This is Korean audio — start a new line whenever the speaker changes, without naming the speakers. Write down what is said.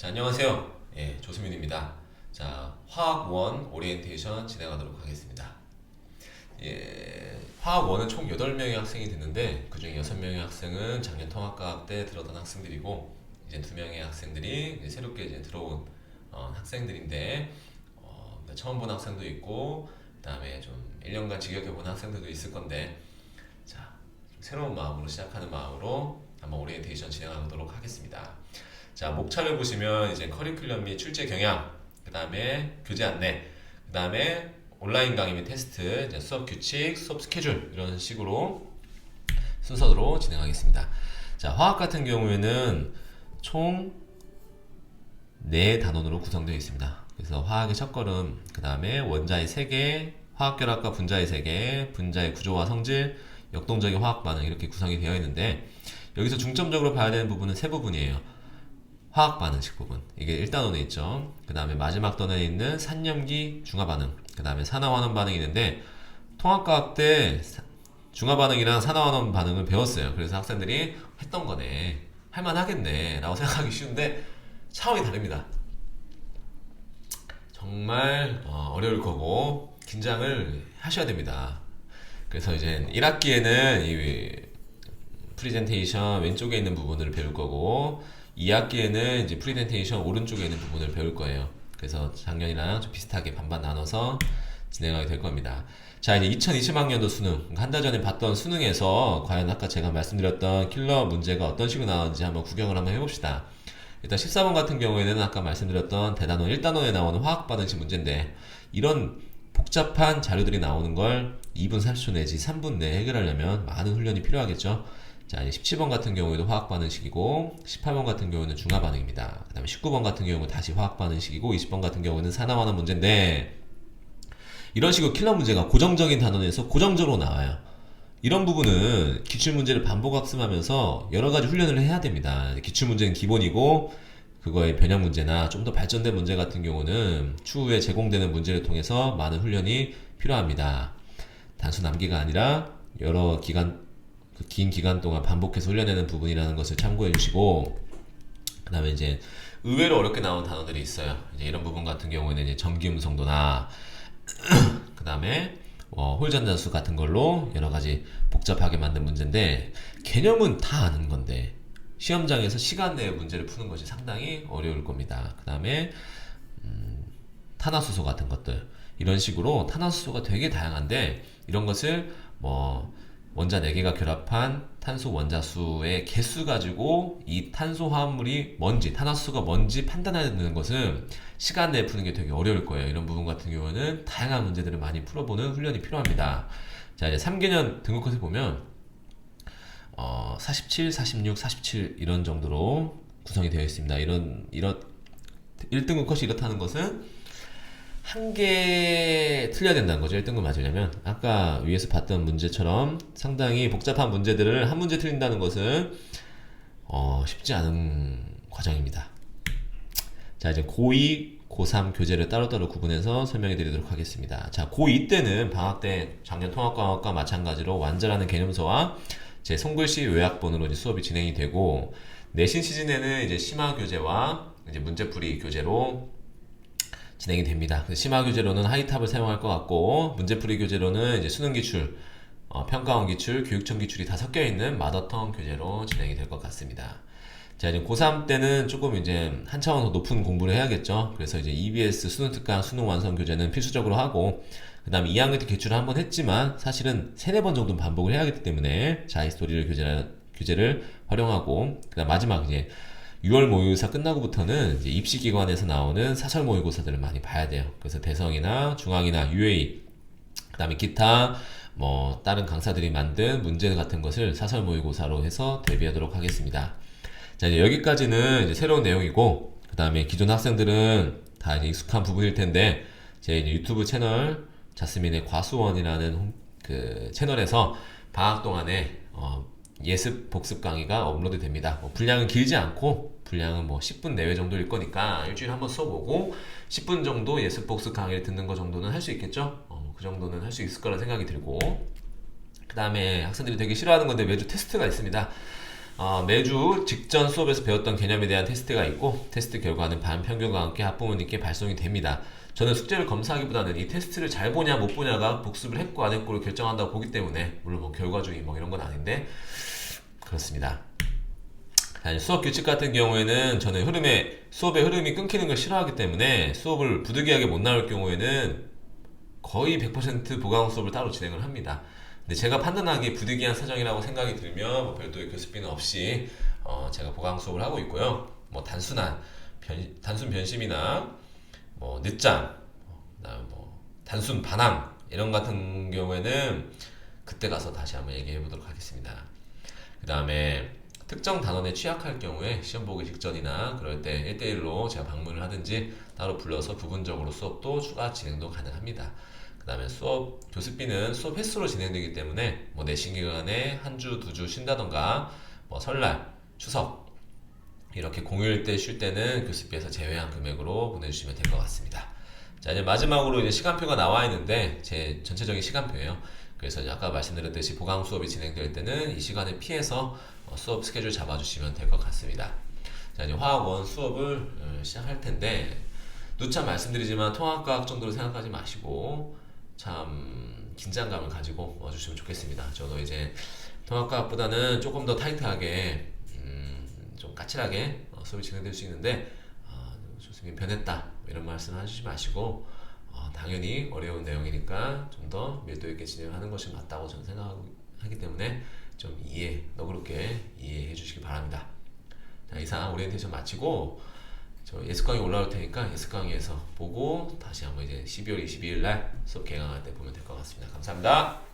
자, 안녕하세요. 예, 조수민입니다. 자, 화학 원 오리엔테이션 진행하도록 하겠습니다. 예, 화학 원은 총 8명의 학생이 듣는데 그중에 6명의 학생은 작년 통합과학 때 들어던 학생들이고 이제 2명의 학생들이 이제 새롭게 이제 들어온 학생들인데 처음 본 학생도 있고 그다음에 좀 1년간 직역해 본 학생들도 있을 건데 자, 좀 새로운 마음으로 시작하는 마음으로 한번 오리엔테이션 진행하도록 하겠습니다. 자, 목차를 보시면 이제 커리큘럼 및 출제 경향, 그 다음에 교재 안내, 그 다음에 온라인 강의 및 테스트, 이제 수업 규칙, 수업 스케줄 이런 식으로 순서로 진행하겠습니다. 자, 화학 같은 경우에는 총 4단원으로 구성되어 있습니다. 그래서 화학의 첫걸음, 그 다음에 원자의 3개, 화학결합과 분자의 3개, 분자의 구조와 성질, 역동적인 화학 반응 이렇게 구성이 되어 있는데 여기서 중점적으로 봐야 되는 부분은 세 부분이에요. 화학 반응식 부분, 이게 1단원에 있죠. 그 다음에 마지막 단원에 있는 산염기 중화 반응, 그 다음에 산화환원 반응이 있는데 통합과학 때 중화 반응이랑 산화환원 반응을 배웠어요. 그래서 학생들이 했던 거네, 할만하겠네 라고 생각하기 쉬운데 차원이 다릅니다. 정말 어려울 거고 긴장을 하셔야 됩니다. 그래서 이제 1학기에는 이 프리젠테이션 왼쪽에 있는 부분을 배울 거고 2학기에는 이제 프리젠테이션 오른쪽에 있는 부분을 배울 거예요. 그래서 작년이랑 좀 비슷하게 반반 나눠서 진행하게 될 겁니다. 자, 이제 2020학년도 수능, 한 달 전에 봤던 수능에서 과연 아까 제가 말씀드렸던 킬러 문제가 어떤 식으로 나오는지 한번 구경을 한번 해봅시다. 일단 14번 같은 경우에는 아까 말씀드렸던 대단원 1단원에 나오는 화학 반응식 문제인데 이런 복잡한 자료들이 나오는 걸 2분 30초 내지 3분 내에 해결하려면 많은 훈련이 필요하겠죠. 자, 이제 17번 같은 경우에도 화학 반응식이고 18번 같은 경우는 중화 반응입니다. 그 다음에 19번 같은 경우는 다시 화학 반응식이고 20번 같은 경우는 산화환원 문제인데 이런 식으로 킬러 문제가 고정적인 단원에서 고정적으로 나와요. 이런 부분은 기출문제를 반복 학습하면서 여러가지 훈련을 해야 됩니다. 기출문제는 기본이고 그거의 변형 문제나 좀 더 발전된 문제 같은 경우는 추후에 제공되는 문제를 통해서 많은 훈련이 필요합니다. 단순 암기가 아니라 여러 기간, 긴 기간 동안 반복해서 훈련하는 부분이라는 것을 참고해 주시고, 그 다음에 이제 의외로 어렵게 나온 단어들이 있어요. 이제 이런 부분 같은 경우에는 이제 전기 음성도나 그 다음에 홀전자수 같은 걸로 여러 가지 복잡하게 만든 문제인데 개념은 다 아는 건데 시험장에서 시간 내에 문제를 푸는 것이 상당히 어려울 겁니다. 그 다음에 탄화수소 같은 것들, 이런 식으로 탄화수소가 되게 다양한데 이런 것을 원자 4개가 결합한 탄소 원자수의 개수 가지고 이 탄소 화합물이 뭔지, 탄화수소가 뭔지 판단해야 되는 것은 시간 내에 푸는 게 되게 어려울 거예요. 이런 부분 같은 경우는 다양한 문제들을 많이 풀어보는 훈련이 필요합니다. 자, 이제 3개년 등급컷에 보면 47, 46, 47 이런 정도로 구성이 되어 있습니다. 이런 1등급 컷이 이렇다는 것은 한 개 틀려야 된다는 거죠. 1등급 맞으려면. 아까 위에서 봤던 문제처럼 상당히 복잡한 문제들을 한 문제 틀린다는 것은 쉽지 않은 과정입니다. 자, 이제 고2, 고3 교재를 따로따로 구분해서 설명해 드리도록 하겠습니다. 자, 고2 때는 방학 때 작년 통합과학과 마찬가지로 완자라는 개념서와 제 손글씨 요약본으로 이제 수업이 진행이 되고, 내신 시즌에는 이제 심화 교재와 이제 문제풀이 교재로 진행이 됩니다. 심화 교재로는 하이탑을 사용할 것 같고, 문제풀이 교재로는 이제 수능 기출, 평가원 기출, 교육청 기출이 다 섞여 있는 마더텅 교재로 진행이 될 것 같습니다. 자, 이제 고3 때는 조금 이제 한 차원 더 높은 공부를 해야겠죠. 그래서 이제 EBS 수능 특강 수능 완성 교재는 필수적으로 하고, 그 다음에 2학년 때 기출을 한번 했지만 사실은 3-4번 정도는 반복을 해야겠기 때문에 자히스토리를 교재를 활용하고, 그 다음 마지막 이제 6월 모의고사 끝나고부터는 이제 입시기관에서 나오는 사설 모의고사들을 많이 봐야 돼요. 그래서 대성이나 중앙이나 UA, 그 다음에 기타 다른 강사들이 만든 문제 같은 것을 사설 모의고사로 해서 대비하도록 하겠습니다. 자, 이제 여기까지는 이제 새로운 내용이고, 그 다음에 기존 학생들은 다 이제 익숙한 부분일 텐데, 제 이제 유튜브 채널 자스민의 과수원이라는 그 채널에서 방학 동안에 예습 복습 강의가 업로드 됩니다. 분량은 길지 않고, 분량은 10분 내외 정도일 거니까 일주일에 한번 수업 오고 10분 정도 예습 복습 강의를 듣는 거 정도는 할 수 있겠죠? 그 정도는 할 수 있을 거라 생각이 들고, 그 다음에 학생들이 되게 싫어하는 건데 매주 테스트가 있습니다. 매주 직전 수업에서 배웠던 개념에 대한 테스트가 있고 테스트 결과는 반평균과 함께 학부모님께 발송이 됩니다. 저는 숙제를 검사하기보다는 이 테스트를 잘 보냐 못 보냐가 복습을 했고 안 했고를 결정한다고 보기 때문에 물론 뭐 결과주의 뭐 이런 건 아닌데 그렇습니다. 아니, 수업 규칙 같은 경우에는 저는 수업의 흐름이 끊기는 걸 싫어하기 때문에 수업을 부득이하게 못 나올 경우에는 거의 100% 보강 수업을 따로 진행을 합니다. 근데 제가 판단하기에 부득이한 사정이라고 생각이 들면 뭐 별도의 교습비는 없이 제가 보강 수업을 하고 있고요. 뭐 단순 변심이나 뭐 늦잠, 그다음 뭐 단순 반항 이런 같은 경우에는 그때 가서 다시 한번 얘기해 보도록 하겠습니다. 그 다음에 특정 단원에 취약할 경우에 시험 보기 직전이나 그럴 때 1대1로 제가 방문을 하든지 따로 불러서 부분적으로 수업도 추가 진행도 가능합니다. 그 다음에 교습비는 수업 횟수로 진행되기 때문에 뭐 내신 기간에 한 주, 두 주 쉰다던가 뭐 설날, 추석 이렇게 공휴일 때 쉴 때는 교습비에서 제외한 금액으로 보내주시면 될 것 같습니다. 자, 이제 마지막으로 이제 시간표가 나와 있는데 제 전체적인 시간표예요. 그래서 아까 말씀드렸듯이 보강 수업이 진행될 때는 이 시간에 피해서 수업 스케줄 잡아주시면 될 것 같습니다. 자, 이제 화학원 수업을 시작할 텐데 누차 말씀드리지만 통합과학 정도로 생각하지 마시고 참 긴장감을 가지고 와주시면 좋겠습니다. 저도 이제 통합과학보다는 조금 더 타이트하게 좀 까칠하게 수업이 진행될 수 있는데 교수님 변했다 이런 말씀 하시지 마시고 당연히 어려운 내용이니까 좀 더 밀도 있게 진행하는 것이 맞다고 저는 생각하기 때문에 좀 너그럽게 이해해 주시기 바랍니다. 자, 이상 오리엔테이션 마치고 저 예습 강의 올라올 테니까 예습 강의에서 보고 다시 한번 이제 12월 22일 날 수업 개강할 때 보면 될 것 같습니다. 감사합니다.